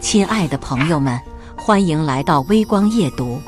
亲爱的朋友们，欢迎来到微光夜读。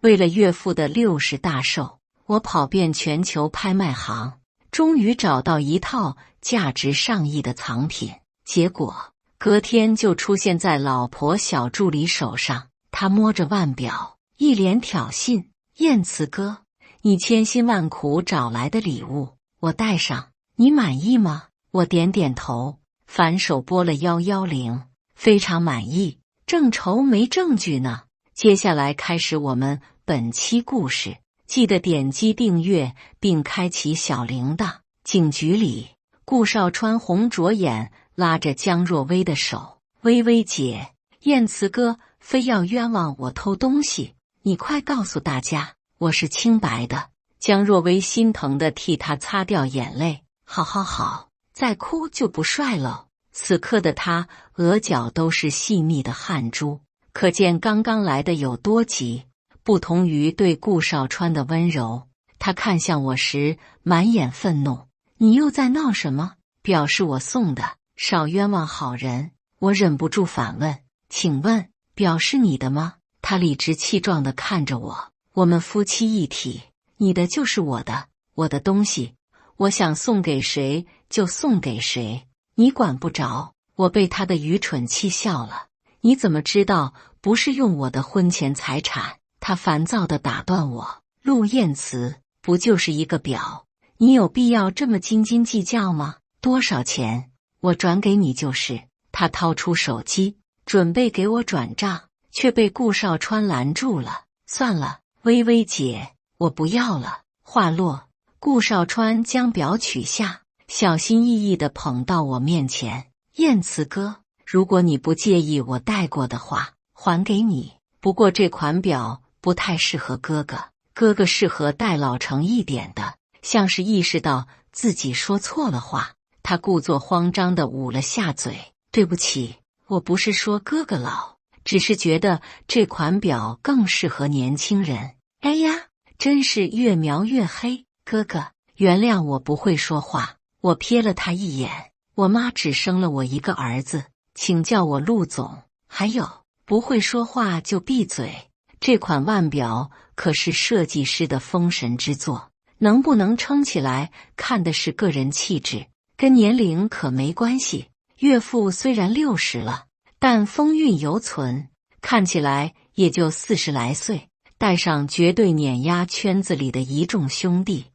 为了岳父的60大寿，我跑遍全球拍卖行，终于找到一套价值上亿的藏品。结果隔天就出现在老婆小助理手上，他摸着腕表，一脸挑衅：“燕慈哥，你千辛万苦找来的礼物，我戴上，你满意吗？”我点点头，反手拨了110，非常满意，正愁没证据呢。接下来开始我们本期故事，记得点击订阅并开启小铃铛。警局里，顾少川红着眼拉着江若薇的手：“薇薇姐，燕慈哥非要冤枉我偷东西，你快告诉大家，我是清白的。”江若薇心疼地替他擦掉眼泪：“好，再哭就不帅了。”此刻的他额角都是细密的汗珠，可见刚刚来的有多急。不同于对顾少川的温柔，他看向我时满眼愤怒：“你又在闹什么？表是我送的，少冤枉好人。”我忍不住反问：“请问表是你的吗？”他理直气壮地看着我：“我们夫妻一体，你的就是我的，我的东西，我想送给谁就送给谁，你管不着。”我被他的愚蠢气笑了：“你怎么知道不是用我的婚前财产？”他烦躁地打断我：“陆燕慈，不就是一个表，你有必要这么斤斤计较吗？多少钱？我转给你就是。”他掏出手机准备给我转账，却被顾少川拦住了：“算了，薇薇姐，我不要了。”话落，顾少川将表取下，小心翼翼地捧到我面前：“燕慈哥，如果你不介意我戴过的话，还给你。不过这款表不太适合哥哥，哥哥适合戴老成一点的。”像是意识到自己说错了话，他故作慌张地捂了下嘴：“对不起，我不是说哥哥老，只是觉得这款表更适合年轻人。”哎呀，真是越描越黑。哥哥，原谅我不会说话。我瞥了他一眼：“我妈只生了我一个儿子，请叫我陆总。还有，不会说话就闭嘴。这款腕表可是设计师的封神之作，能不能撑起来看的是个人气质，跟年龄可没关系。岳父虽然60了，但风韵犹存，看起来也就40来岁，戴上绝对碾压圈子里的一众兄弟。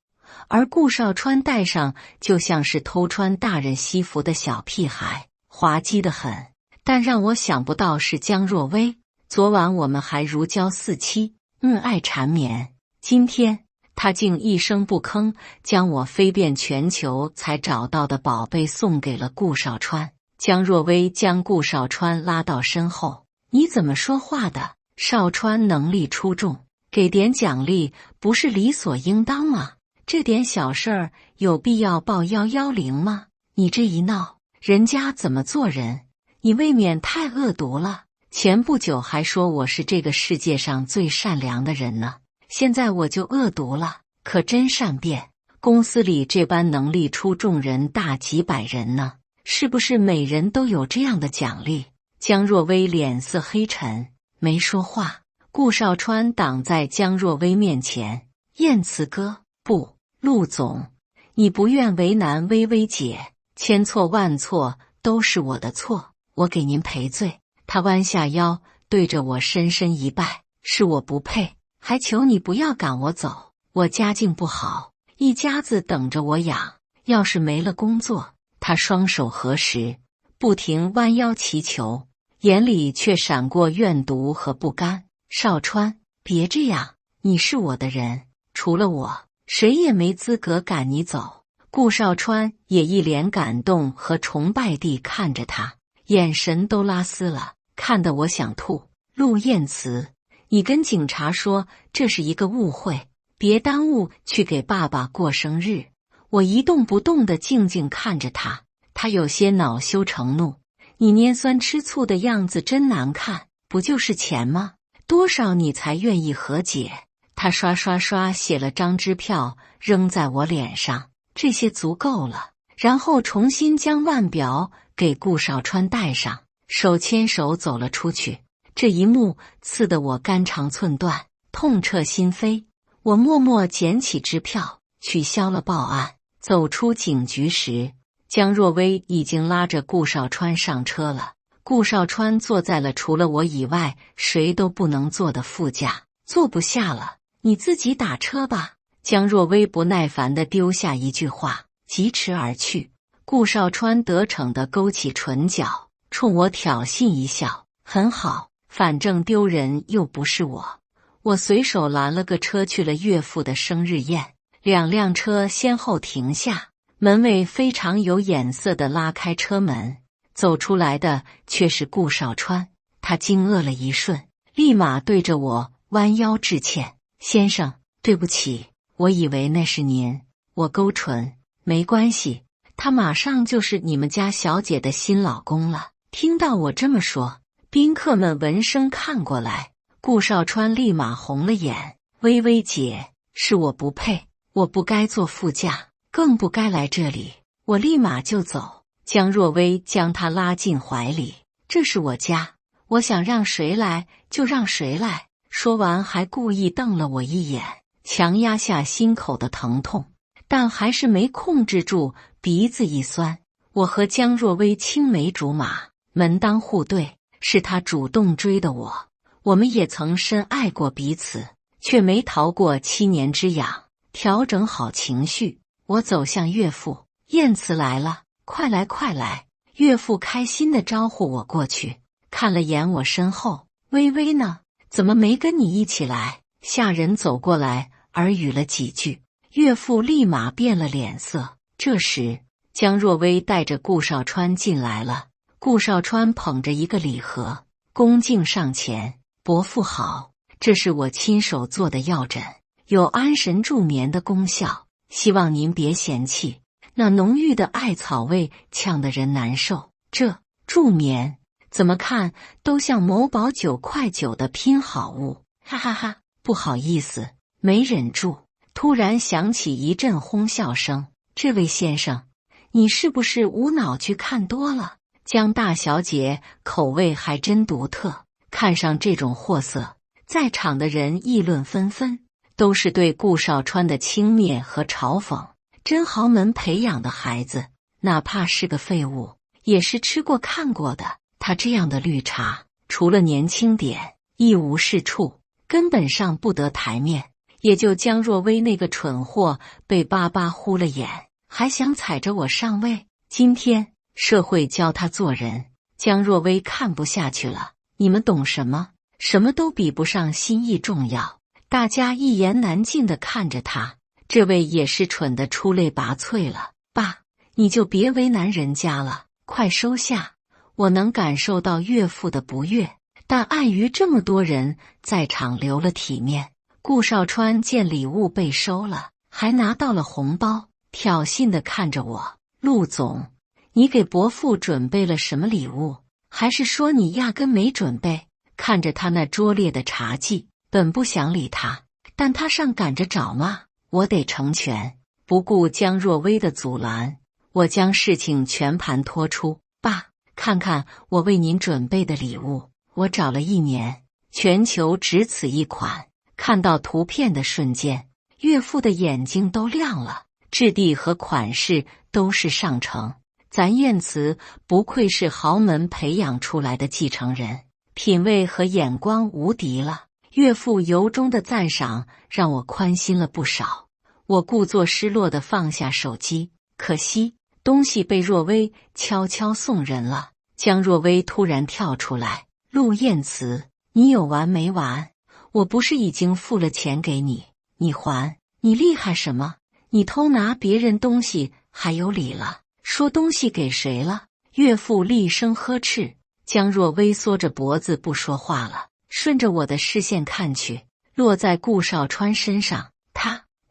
而顾少川戴上就像是偷穿大人西服的小屁孩，滑稽得很。但让我想不到是江若薇，昨晚我们还如胶似漆，恩爱缠绵，今天他竟一声不吭将我飞遍全球才找到的宝贝送给了顾少川。江若薇将顾少川拉到身后：“你怎么说话的？少川能力出众，给点奖励不是理所应当吗？这点小事儿有必要报110吗？你这一闹，人家怎么做人？你未免太恶毒了。前不久还说我是这个世界上最善良的人呢，现在我就恶毒了，可真善变。公司里这般能力出众人大几百人呢，是不是每人都有这样的奖励？”江若薇脸色黑沉，没说话。顾少川挡在江若薇面前：“燕慈哥，不，陆总，你不愿为难薇薇姐，千错万错都是我的错，我给您赔罪。”他弯下腰，对着我深深一拜：“是我不配，还求你不要赶我走。我家境不好，一家子等着我养，要是没了工作……”他双手合十，不停弯腰祈求，眼里却闪过怨毒和不甘：“少川，别这样，你是我的人，除了我，谁也没资格赶你走。”顾少川也一脸感动和崇拜地看着他，眼神都拉丝了，看得我想吐。“陆燕慈，你跟警察说这是一个误会，别耽误去给爸爸过生日。”我一动不动地静静看着他，他有些恼羞成怒：“你拈酸吃醋的样子真难看，不就是钱吗？多少你才愿意和解？”他刷刷刷写了张支票扔在我脸上：“这些足够了。”然后重新将腕表给顾少川戴上，手牵手走了出去。这一幕刺得我肝肠寸断，痛彻心扉。我默默捡起支票，取消了报案。走出警局时，江若薇已经拉着顾少川上车了。顾少川坐在了除了我以外谁都不能坐的副驾，坐不下了，你自己打车吧。江若薇不耐烦地丢下一句话，疾驰而去。顾少川得逞地勾起唇角，冲我挑衅一笑，很好，反正丢人又不是我。我随手拦了个车去了岳父的生日宴。2辆车先后停下，门卫非常有眼色地拉开车门，走出来的却是顾少川。他惊愕了一瞬，立马对着我弯腰致歉：“先生，对不起，我以为那是您。”我勾唇：“没关系，他马上就是你们家小姐的新老公了。”听到我这么说，宾客们闻声看过来，顾少川立马红了眼：“薇薇姐，是我不配，我不该坐副驾，更不该来这里，我立马就走。”江若薇将他拉进怀里：“这是我家，我想让谁来就让谁来。”说完还故意瞪了我一眼，强压下心口的疼痛，但还是没控制住鼻子一酸。我和江若薇青梅竹马，门当户对，是他主动追的我。我们也曾深爱过彼此，却没逃过7年之痒。调整好情绪，我走向岳父：“燕慈来了，快来快来！”岳父开心地招呼我过去，看了眼我身后：“薇薇呢？怎么没跟你一起来？”下人走过来耳语了几句，岳父立马变了脸色。这时江若薇带着顾少川进来了。顾少川捧着一个礼盒，恭敬上前：“伯父好，这是我亲手做的药枕，有安神助眠的功效，希望您别嫌弃。”那浓郁的艾草味呛得人难受。这助眠怎么看都像某宝9块9的拼好物，哈哈哈！不好意思，没忍住，突然响起一阵哄笑声。这位先生，你是不是无脑去看多了？江大小姐口味还真独特，看上这种货色，在场的人议论纷纷，都是对顾少川的轻蔑和嘲讽。真豪门培养的孩子，哪怕是个废物，也是吃过看过的。他这样的绿茶，除了年轻点，一无是处，根本上不得台面。也就江若薇那个蠢货被巴巴呼了眼，还想踩着我上位。今天社会教他做人，江若薇看不下去了。你们懂什么？什么都比不上心意重要。大家一言难尽地看着他。这位也是蠢得出类拔萃了。爸，你就别为难人家了，快收下。我能感受到岳父的不悦，但碍于这么多人在场，留了体面。顾少川见礼物被收了，还拿到了红包，挑衅地看着我：“陆总，你给伯父准备了什么礼物？还是说你压根没准备？”看着他那拙劣的茶技，本不想理他，但他上赶着找骂，我得成全。不顾江若薇的阻拦，我将事情全盘托出：“爸，看看我为您准备的礼物，我找了1年，全球只此一款。”看到图片的瞬间，岳父的眼睛都亮了，质地和款式都是上乘。咱燕慈不愧是豪门培养出来的继承人，品味和眼光无敌了。岳父由衷的赞赏让我宽心了不少。我故作失落地放下手机，可惜东西被若薇悄悄送人了。江若薇突然跳出来：“陆燕慈，你有完没完？我不是已经付了钱给你，你还？你厉害什么？你偷拿别人东西还有理了？说东西给谁了？”岳父厉声呵斥。江若薇缩着脖子不说话了，顺着我的视线看去，落在顾少川身上。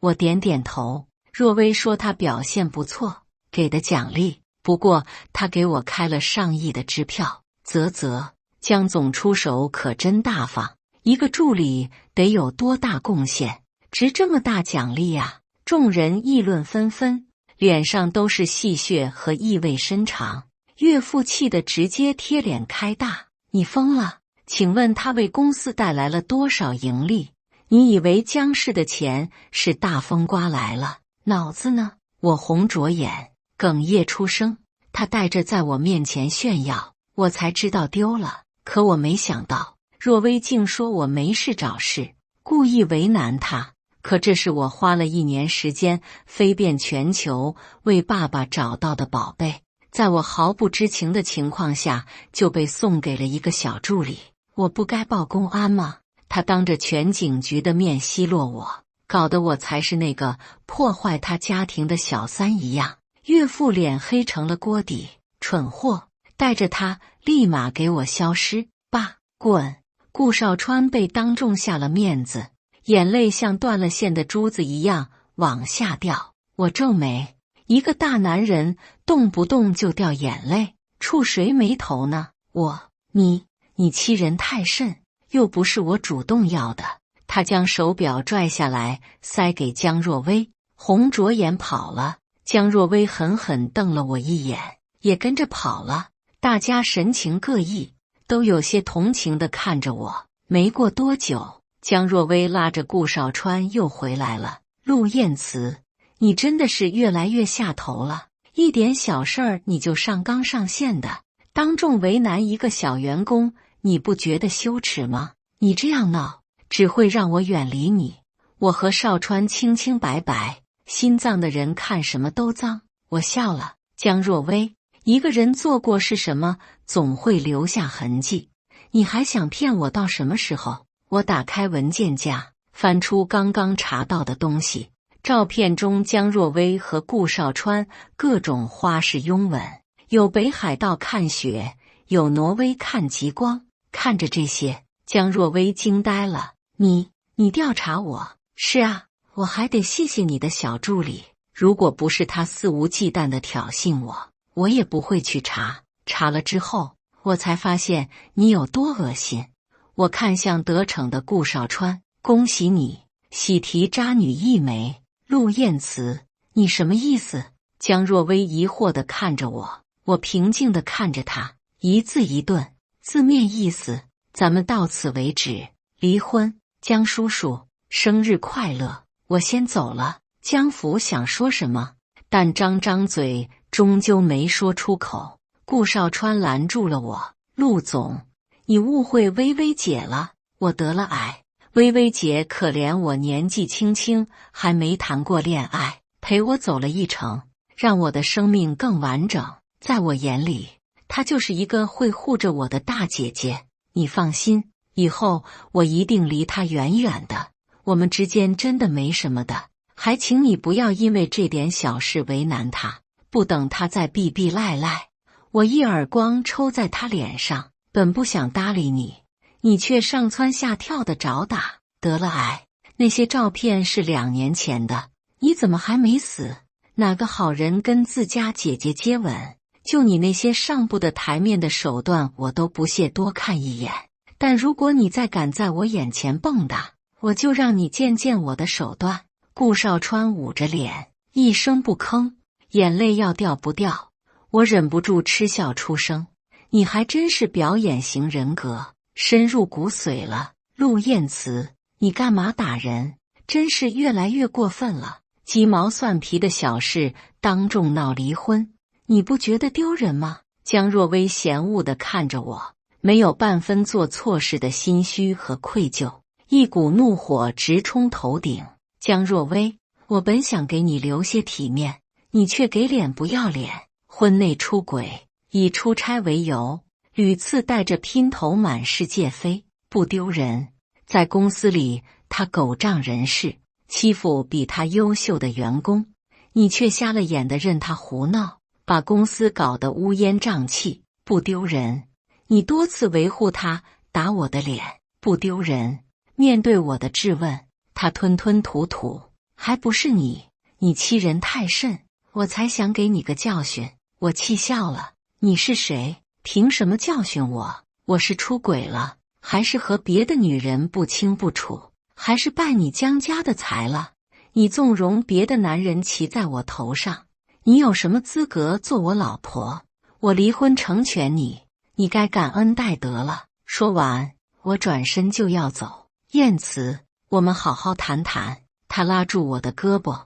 我点点头。若薇说他表现不错，给的奖励，不过他给我开了上亿的支票。江总出手可真大方，一个助理得有多大贡献，值这么大奖励呀？众人议论纷纷，脸上都是戏谑和意味深长。岳父气得直接贴脸开大：“你疯了？请问他为公司带来了多少盈利？你以为江氏的钱是大风刮来了？脑子呢？”我红着眼，哽咽出声。他带着在我面前炫耀，我才知道丢了。可我没想到，若薇竟说我没事找事，故意为难他。可这是我花了1年时间飞遍全球为爸爸找到的宝贝，在我毫不知情的情况下就被送给了一个小助理。我不该报公安吗？他当着全警局的面奚落我，搞得我才是那个破坏他家庭的小三一样。岳父脸黑成了锅底，蠢货，带着他立马给我消失！爸，滚！顾少川被当众下了面子，眼泪像断了线的珠子一样往下掉。我皱眉，一个大男人动不动就掉眼泪，触谁眉头呢？你欺人太甚，又不是我主动要的。他将手表拽下来塞给江若薇，红着眼跑了。江若薇狠狠瞪了我一眼，也跟着跑了。大家神情各异，都有些同情地看着我。没过多久，江若薇拉着顾少川又回来了。陆燕慈，你真的是越来越下头了，一点小事儿你就上纲上线的，当众为难一个小员工，你不觉得羞耻吗？你这样闹，只会让我远离你。我和少川清清白白，心脏的人看什么都脏。我笑了。江若薇，一个人做过是什么，总会留下痕迹。你还想骗我到什么时候？我打开文件夹，翻出刚刚查到的东西。照片中江若薇和顾少川各种花式拥吻，有北海道看雪，有挪威看极光。看着这些，江若薇惊呆了。你调查我？是啊，我还得谢谢你的小助理，如果不是他肆无忌惮地挑衅我，我也不会去查。查了之后，我才发现你有多恶心。我看向得逞的顾少川，恭喜你，喜提渣女一枚。陆燕慈，你什么意思？江若薇疑惑地看着我，我平静地看着他，一字一顿，字面意思，咱们到此为止，离婚。江叔叔，生日快乐！我先走了。江福想说什么，但张嘴终究没说出口。顾少川拦住了我。陆总，你误会薇薇姐了，我得了癌。薇薇姐可怜我年纪轻轻，还没谈过恋爱，陪我走了一程，让我的生命更完整。在我眼里，她就是一个会护着我的大姐姐。你放心，以后我一定离她远远的。我们之间真的没什么的，还请你不要因为这点小事为难她。不等她再逼逼赖赖，我一耳光抽在她脸上。本不想搭理你，你却上蹿下跳的找打。得了癌，那些照片是2年前的，你怎么还没死？哪个好人跟自家姐姐接吻？就你那些上不得台面的手段，我都不屑多看一眼。但如果你再敢在我眼前蹦跶，我就让你见见我的手段。顾少川捂着脸，一声不吭，眼泪要掉不掉。我忍不住嗤笑出声。你还真是表演型人格，深入骨髓了。陆燕慈，你干嘛打人？真是越来越过分了。鸡毛蒜皮的小事当众闹离婚，你不觉得丢人吗？江若薇嫌恶地看着我，没有半分做错事的心虚和愧疚，一股怒火直冲头顶。江若薇，我本想给你留些体面，你却给脸不要脸。婚内出轨，以出差为由，屡次带着姘头满世界飞，不丢人。在公司里，他狗仗人势，欺负比他优秀的员工，你却瞎了眼的任他胡闹，把公司搞得乌烟瘴气，不丢人。你多次维护他，打我的脸，不丢人。面对我的质问，他吞吞吐吐，还不是你欺人太甚，我才想给你个教训。我气笑了。你是谁？凭什么教训我？我是出轨了，还是和别的女人不清不楚，还是败你江家的财了？你纵容别的男人骑在我头上，你有什么资格做我老婆？我离婚成全你，你该感恩戴德了。说完，我转身就要走。燕慈，我们好好谈谈。他拉住我的胳膊，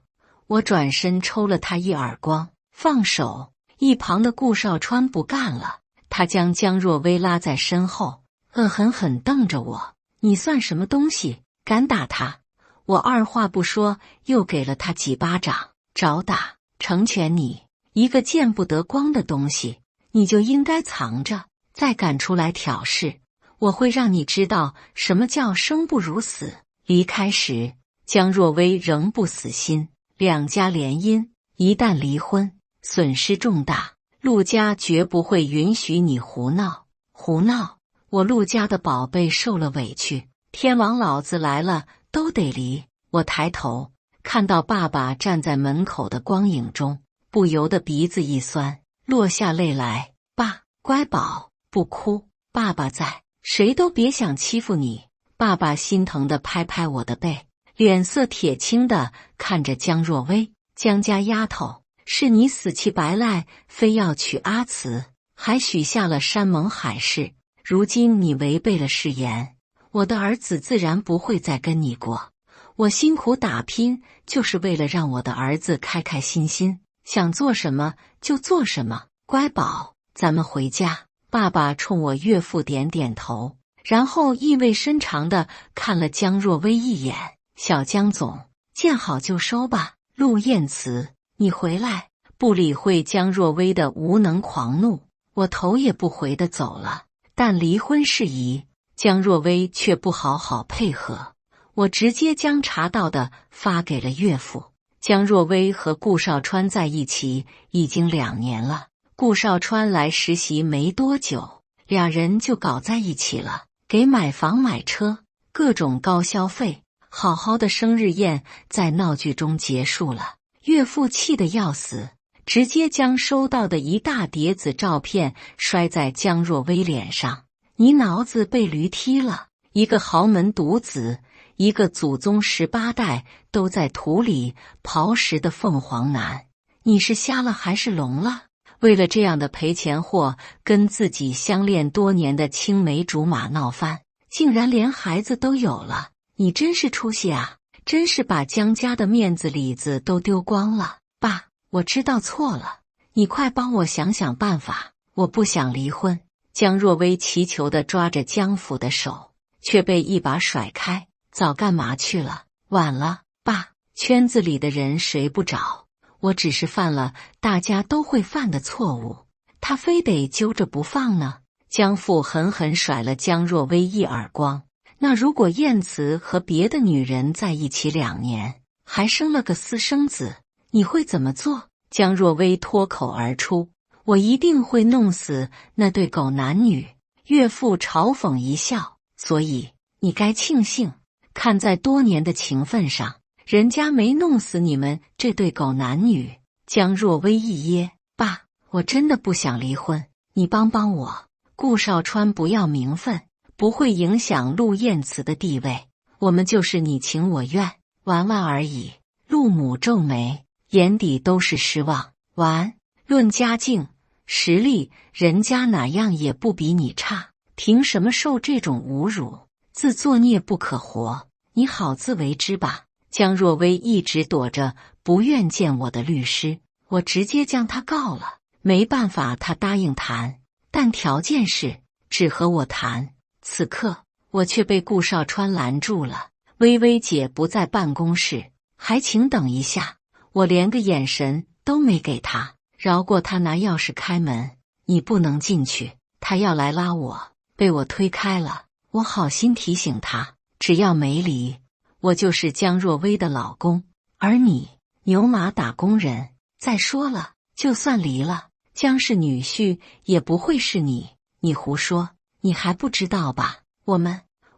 我转身抽了他一耳光，放手。一旁的顾少川不干了，他将江若薇拉在身后，恶狠狠瞪着我：你算什么东西，敢打他？我二话不说，又给了他几巴掌。找打，成全你，一个见不得光的东西，你就应该藏着，再敢出来挑事，我会让你知道什么叫生不如死。离开时，江若薇仍不死心，两家联姻，一旦离婚，损失重大，陆家绝不会允许你胡闹。胡闹！我陆家的宝贝受了委屈，天王老子来了都得离。我抬头看到爸爸站在门口的光影中，不由得鼻子一酸，落下泪来。爸，乖宝，不哭，爸爸在，谁都别想欺负你。爸爸心疼地拍拍我的背，脸色铁青地看着江若薇：江家丫头，是你死乞白赖非要娶阿慈，还许下了山盟海誓，如今你违背了誓言，我的儿子自然不会再跟你过。我辛苦打拼，就是为了让我的儿子开开心心，想做什么就做什么。乖宝，咱们回家。爸爸冲我岳父点点头，然后意味深长地看了江若薇一眼：小江总，见好就收吧。陆燕慈，你回来。不理会江若薇的无能狂怒，我头也不回地走了。但离婚事宜，江若薇却不好好配合。我直接将查到的发给了岳父。江若薇和顾少川在一起已经2年了，顾少川来实习没多久，俩人就搞在一起了，给买房买车，各种高消费，好好的生日宴在闹剧中结束了。岳父气得要死，直接将收到的一大叠子照片摔在江若薇脸上：你脑子被驴踢了，一个豪门独子，一个祖宗18代都在土里刨食的凤凰男，你是瞎了还是聋了？为了这样的赔钱货，跟自己相恋多年的青梅竹马闹翻，竟然连孩子都有了，你真是出息啊！真是把江家的面子里子都丢光了。爸，我知道错了，你快帮我想想办法，我不想离婚。江若薇祈求地抓着江父的手，却被一把甩开。早干嘛去了？晚了，爸，圈子里的人谁不找？我只是犯了大家都会犯的错误，他非得揪着不放呢。江父狠狠甩了江若薇一耳光。那如果燕慈和别的女人在一起2年，还生了个私生子，你会怎么做？江若薇脱口而出：我一定会弄死那对狗男女。岳父嘲讽一笑：所以你该庆幸，看在多年的情分上，人家没弄死你们这对狗男女。江若薇一噎：爸，我真的不想离婚，你帮帮我。顾少川不要名分，不会影响陆燕慈的地位，我们就是你情我愿，玩玩而已。陆母皱眉，眼底都是失望。玩？论家境实力，人家哪样也不比你差，凭什么受这种侮辱？自作孽不可活，你好自为之吧。江若薇一直躲着不愿见我的律师，我直接将他告了。没办法，他答应谈，但条件是只和我谈。此刻我却被顾少川拦住了。薇薇姐不在办公室，还请等一下。我连个眼神都没给他，饶过他拿钥匙开门。你不能进去，他要来拉我，被我推开了。我好心提醒他，只要没离，我就是江若薇的老公，而你牛马打工人。再说了，就算离了，江氏女婿也不会是你。你胡说，你还不知道吧？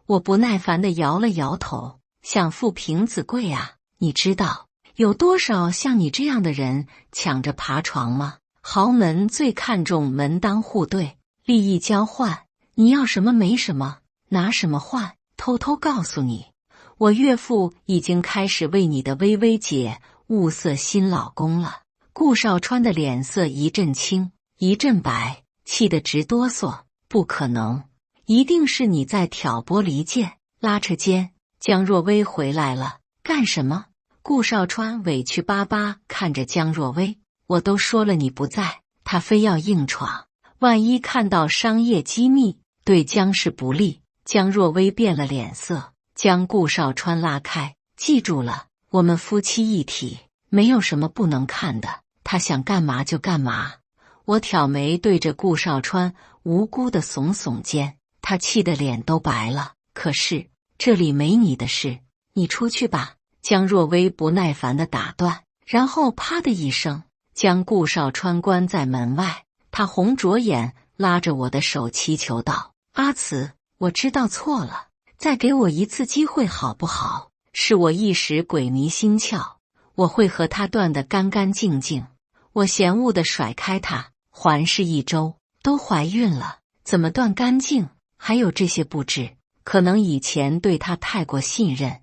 我不耐烦地摇了摇头，想富平子贵啊！你知道有多少像你这样的人抢着爬床吗？豪门最看重门当户对，利益交换，你要什么没什么，拿什么换？偷偷告诉你，我岳父已经开始为你的薇薇姐物色新老公了。顾少川的脸色一阵青一阵白，气得直哆嗦。不可能，一定是你在挑拨离间，拉扯间。江若薇回来了，干什么？顾少川委屈巴巴看着江若薇，我都说了你不在，他非要硬闯，万一看到商业机密，对江氏不利。江若薇变了脸色，将顾少川拉开。记住了，我们夫妻一体，没有什么不能看的，他想干嘛就干嘛。我挑眉对着顾少川无辜的耸耸肩，他气得脸都白了。可是这里没你的事，你出去吧。江若薇不耐烦地打断，然后啪的一声将顾少川关在门外。他红着眼拉着我的手祈求道：阿慈，我知道错了，再给我一次机会好不好？是我一时鬼迷心窍，我会和他断得干干净净。我嫌恶地甩开他，环视一周，都怀孕了，怎么断干净？还有这些布置，可能以前对他太过信任，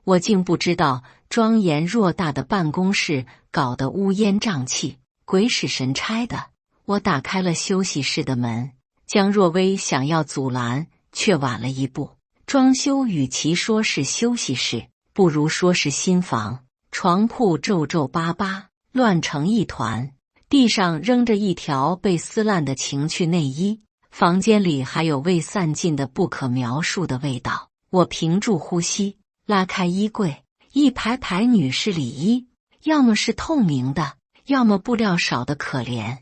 我竟不知道庄严偌大的办公室搞得乌烟瘴气，鬼使神差的。我打开了休息室的门，江若薇想要阻拦，却晚了一步。装修与其说是休息室，不如说是新房。床铺皱皱巴巴，乱成一团，地上扔着一条被撕烂的情趣内衣，房间里还有未散尽的不可描述的味道。我屏住呼吸，拉开衣柜，一排排女士里衣，要么是透明的，要么布料少得可怜。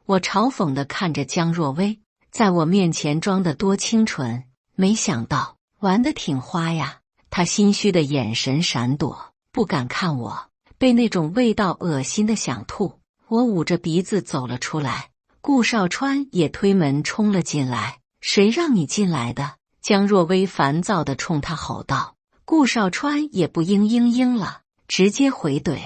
我嘲讽地看着江若薇，在我面前装得多清纯，没想到玩得挺花呀。她心虚的眼神闪躲，不敢看我，被那种味道恶心的想吐。我捂着鼻子走了出来，顾少川也推门冲了进来。谁让你进来的？江若薇烦躁地冲他吼道。顾少川也不嘤了，直接回怼：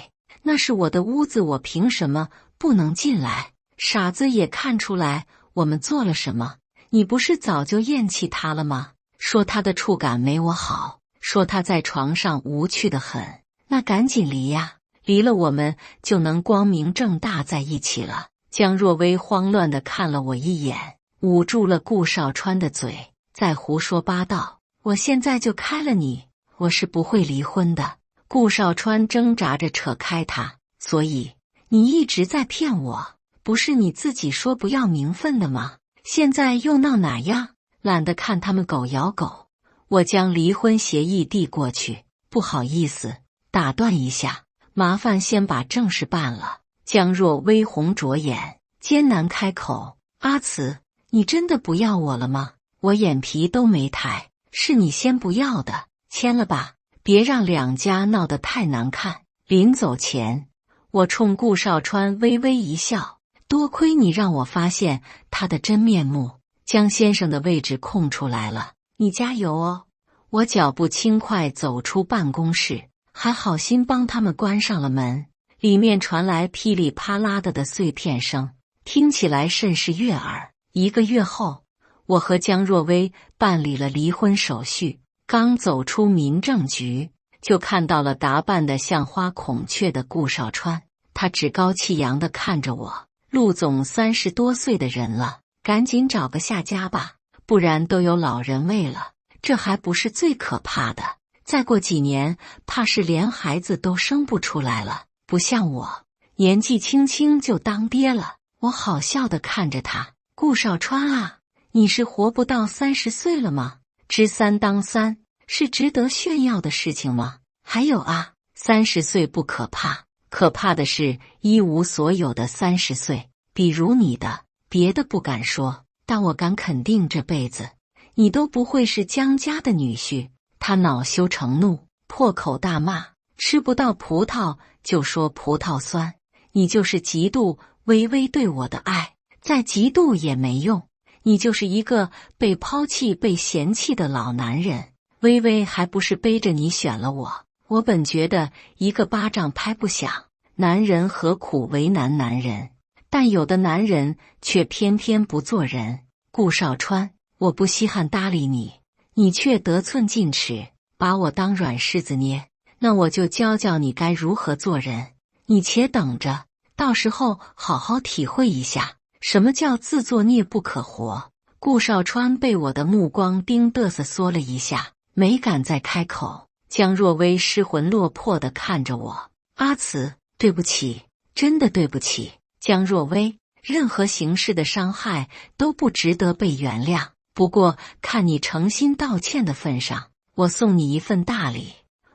那是我的屋子，我凭什么不能进来？傻子也看出来我们做了什么，你不是早就厌弃他了吗？说他的触感没我好，说他在床上无趣的很，那赶紧离呀，离了我们就能光明正大在一起了。江若薇慌乱地看了我一眼，捂住了顾少川的嘴，再胡说八道，我现在就开了你，我是不会离婚的。顾少川挣扎着扯开他，所以你一直在骗我，不是你自己说不要名分的吗？现在又闹哪样？懒得看他们狗咬狗。我将离婚协议递过去，不好意思，打断一下，麻烦先把正事办了。江若薇红着眼，艰难开口：阿慈，你真的不要我了吗？我眼皮都没抬，是你先不要的，签了吧，别让两家闹得太难看。临走前，我冲顾少川微微一笑，多亏你让我发现他的真面目。江先生的位置空出来了，你加油哦。我脚步轻快走出办公室，还好心帮他们关上了门。里面传来噼里啪啦的碎片声，听起来甚是悦耳。1个月后，我和江若薇办理了离婚手续，刚走出民政局，就看到了打扮得像花孔雀的顾少川。他趾高气扬地看着我：陆总30多岁的人了，赶紧找个下家吧，不然都有老人味了。这还不是最可怕的，再过几年怕是连孩子都生不出来了。不像我，年纪轻轻就当爹了。我好笑地看着他：顾少川啊，你是活不到30岁了吗？知3当3是值得炫耀的事情吗？还有啊，30岁不可怕，可怕的是一无所有的30岁，比如你的。别的不敢说，但我敢肯定这辈子你都不会是江家的女婿。他恼羞成怒，破口大骂：吃不到葡萄就说葡萄酸，你就是嫉妒微微对我的爱，再嫉妒也没用，你就是一个被抛弃被嫌弃的老男人。微微还不是背着你选了我。我本觉得一个巴掌拍不响，男人何苦为难男人，但有的男人却偏偏不做人。顾少川，我不稀罕搭理你，你却得寸进尺，把我当软柿子捏，那我就教教你该如何做人。你且等着，到时候好好体会一下什么叫自作孽不可活？顾少川被我的目光盯得瑟缩了一下，没敢再开口。江若薇失魂落魄地看着我，阿慈，对不起，真的对不起。江若薇，任何形式的伤害都不值得被原谅。不过看你诚心道歉的份上，我送你一份大礼。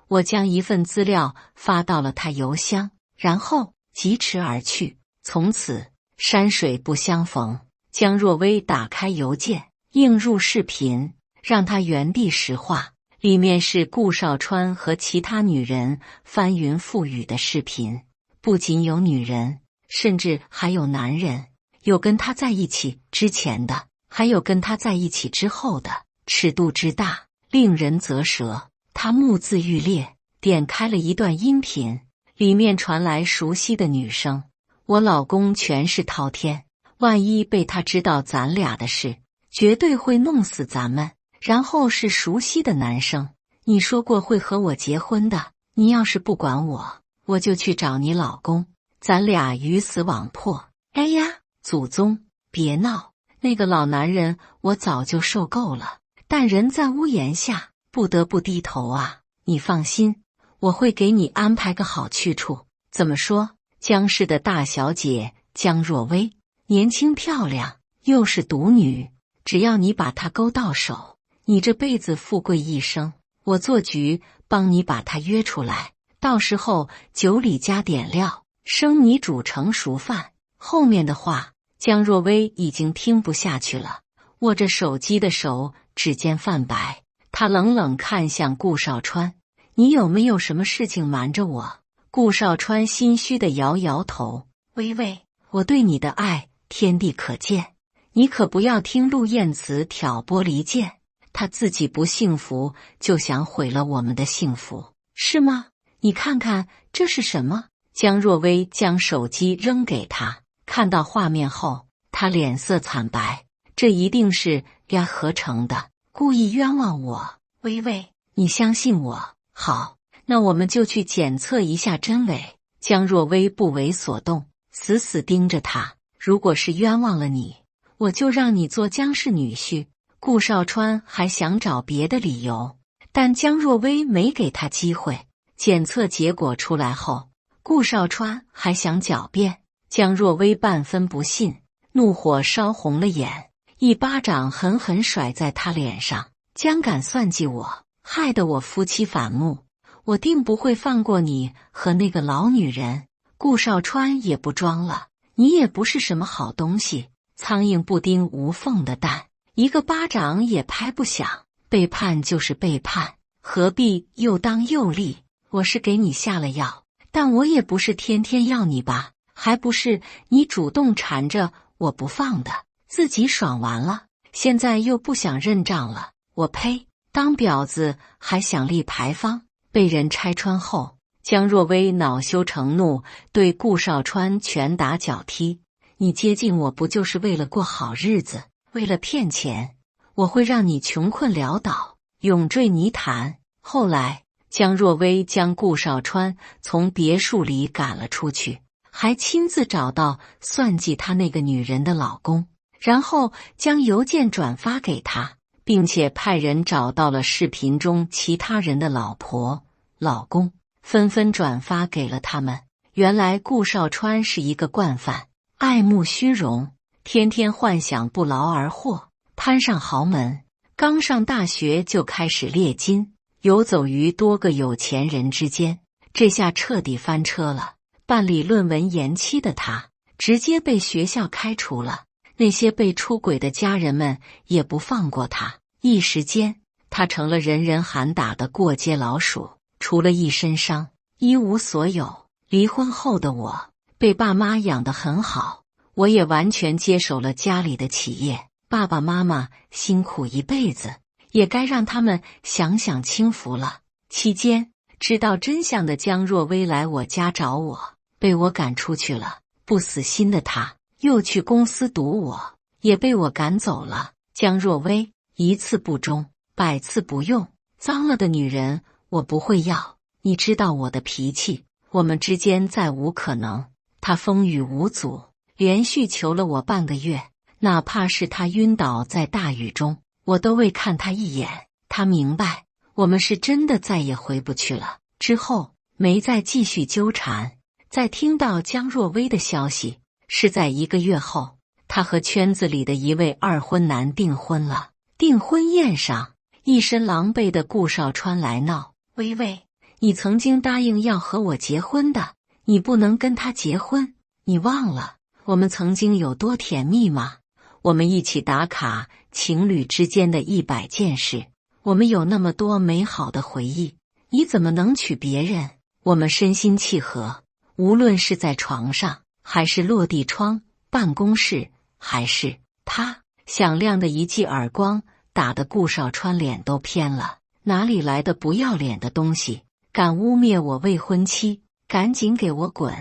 我将一份资料发到了他邮箱，然后疾驰而去。从此山水不相逢。江若薇打开邮件，映入视频，让他原地石化。里面是顾少川和其他女人翻云覆雨的视频，不仅有女人，甚至还有男人，有跟他在一起之前的，还有跟他在一起之后的，尺度之大，令人啧舌。他目眦欲裂，点开了一段音频，里面传来熟悉的女声：我老公权势滔天，万一被他知道咱俩的事，绝对会弄死咱们。然后是熟悉的男生：你说过会和我结婚的，你要是不管我，我就去找你老公，咱俩鱼死网破。哎呀，祖宗，别闹！那个老男人我早就受够了，但人在屋檐下，不得不低头啊。你放心，我会给你安排个好去处。怎么说？江氏的大小姐江若薇，年轻漂亮，又是独女，只要你把她勾到手，你这辈子富贵一生。我做局帮你把她约出来，到时候酒里加点料，生米煮成熟饭。后面的话江若薇已经听不下去了，握着手机的手指尖泛白。她冷冷看向顾少川：你有没有什么事情瞒着我？顾少川心虚地摇摇头：薇薇，我对你的爱天地可见，你可不要听陆燕慈挑拨离间，她自己不幸福，就想毁了我们的幸福，是吗？你看看这是什么？江若薇将手机扔给他，看到画面后，他脸色惨白，这一定是呀合成的，故意冤枉我。薇薇，你相信我。好，那我们就去检测一下真伪。江若薇不为所动，死死盯着他。如果是冤枉了你，我就让你做江氏女婿。顾少川还想找别的理由，但江若薇没给他机会。检测结果出来后，顾少川还想狡辩，江若薇半分不信，怒火烧红了眼，一巴掌狠狠甩在他脸上。江敢算计我，害得我夫妻反目，我定不会放过你和那个老女人。顾少川也不装了，你也不是什么好东西，苍蝇不叮无缝的蛋，一个巴掌也拍不响。背叛就是背叛，何必又当又立？我是给你下了药，但我也不是天天要你吧，还不是你主动缠着我不放的，自己爽完了，现在又不想认账了。我呸！当婊子还想立牌坊，被人拆穿后，江若薇恼羞成怒，对顾少川拳打脚踢。你接近我不就是为了过好日子，为了骗钱？我会让你穷困潦倒，永坠泥潭。后来江若薇将顾少川从别墅里赶了出去，还亲自找到算计他那个女人的老公，然后将邮件转发给他，并且派人找到了视频中其他人的老婆、老公，纷纷转发给了他们。原来顾少川是一个惯犯，爱慕虚荣，天天幻想不劳而获，攀上豪门，刚上大学就开始猎金，游走于多个有钱人之间。这下彻底翻车了，办理论文延期的他直接被学校开除了，那些被出轨的家人们也不放过他。一时间他成了人人喊打的过街老鼠，除了一身伤，一无所有。离婚后的我被爸妈养得很好，我也完全接手了家里的企业，爸爸妈妈辛苦一辈子，也该让他们享享清福了。期间知道真相的江若薇来我家找我，被我赶出去了。不死心的他又去公司堵我，也被我赶走了。江若薇一次不忠，百次不用，脏了的女人我不会要。你知道我的脾气，我们之间再无可能。他风雨无阻，连续求了我半个月，哪怕是他晕倒在大雨中，我都未看他一眼。他明白我们是真的再也回不去了。之后没再继续纠缠。在听到江若薇的消息，是在1个月后，他和圈子里的一位二婚男订婚了。订婚宴上，一身狼狈的顾少川来闹：薇薇，你曾经答应要和我结婚的，你不能跟他结婚，你忘了我们曾经有多甜蜜吗？我们一起打卡情侣之间的100件事，我们有那么多美好的回忆，你怎么能娶别人？我们身心契合，无论是在床上，还是落地窗、办公室，还是他。响亮的一记耳光打得顾少川脸都偏了。哪里来的不要脸的东西，敢污蔑我未婚妻，赶紧给我滚！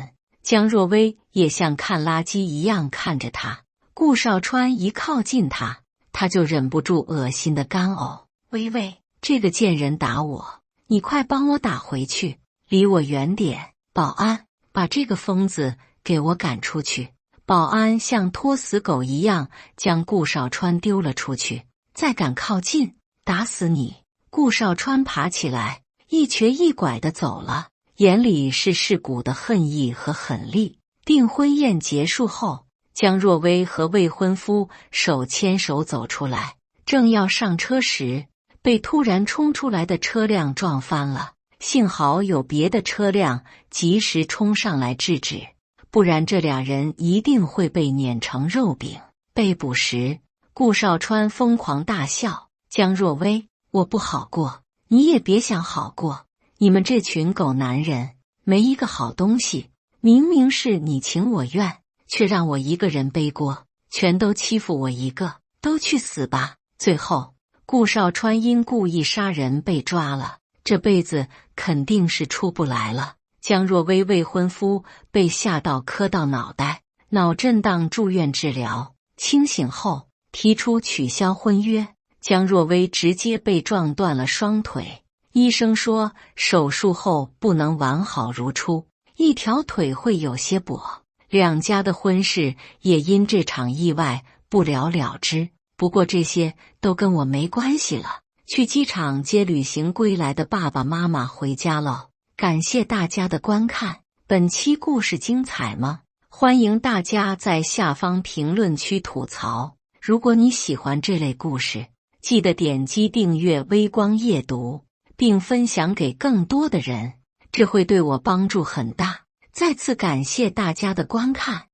江若薇也像看垃圾一样看着他。顾少川一靠近他，他就忍不住恶心的干呕。薇薇，这个贱人打我，你快帮我打回去，离我远点！保安，把这个疯子给我赶出去！保安像拖死狗一样将顾少川丢了出去。再敢靠近，打死你！顾少川爬起来，一瘸一拐地走了，眼里是噬骨的恨意和狠戾。订婚宴结束后，江若薇和未婚夫手牵手走出来，正要上车时，被突然冲出来的车辆撞翻了。幸好有别的车辆及时冲上来制止，不然这俩人一定会被碾成肉饼。被捕时，顾少川疯狂大笑：江若薇，我不好过，你也别想好过，你们这群狗男人没一个好东西，明明是你情我愿，却让我一个人背锅，全都欺负我一个，都去死吧！最后，顾少川因故意杀人被抓了，这辈子肯定是出不来了。江若薇未婚夫被吓到磕到脑袋，脑震荡住院治疗，清醒后提出取消婚约。江若薇直接被撞断了双腿，医生说手术后不能完好如初，一条腿会有些跛。两家的婚事也因这场意外不了了之。不过这些都跟我没关系了。去机场接旅行归来的爸爸妈妈回家喽。感谢大家的观看，本期故事精彩吗？欢迎大家在下方评论区吐槽。如果你喜欢这类故事，记得点击订阅微光夜读，并分享给更多的人，这会对我帮助很大。再次感谢大家的观看。